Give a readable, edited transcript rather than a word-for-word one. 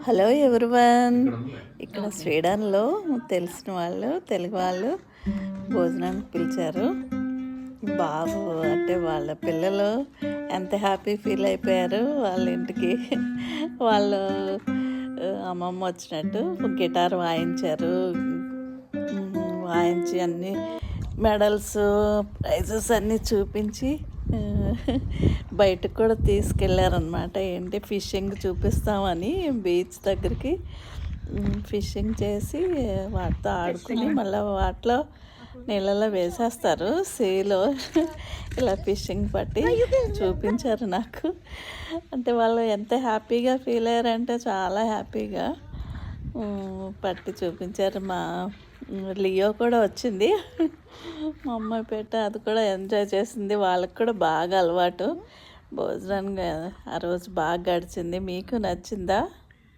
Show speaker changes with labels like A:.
A: Hello everyone. ఇక్కడ స్వీడన్లో తెలిసిన వాళ్ళు తెలుగు వాళ్ళు భోజనానికి పిలిచారు. బాబు అంటే వాళ్ళ పిల్లలు ఎంత హ్యాపీ ఫీల్ అయిపోయారు. వాళ్ళ ఇంటికి వాళ్ళు అమ్మమ్మ వచ్చినట్టు గిటార్ వాయించారు. వాయించి అన్నీ మెడల్స్ ప్రైజెస్ అన్నీ చూపించి బయటకు కూడా తీసుకెళ్ళారనమాట. ఏంటి ఫిషింగ్ చూపిస్తామని బీచ్ దగ్గరికి ఫిషింగ్ చేసి వాటితో ఆడుకుని మళ్ళీ వాటిలో నీళ్ళలో వేసేస్తారు సీలో. ఇలా ఫిషింగ్ పట్టి చూపించారు నాకు. అంటే వాళ్ళు ఎంత హ్యాపీగా ఫీల్ అయ్యారంటే చాలా హ్యాపీగా పట్టి చూపించారు. మా లియో కూడా వచ్చింది, మా అమ్మాయి పెట్ట, అది కూడా ఎంజాయ్ చేసింది. వాళ్ళకి కూడా బాగా అలవాటు భోజనానికి. ఆ రోజు బాగా గడిచింది. మీకు నచ్చిందా?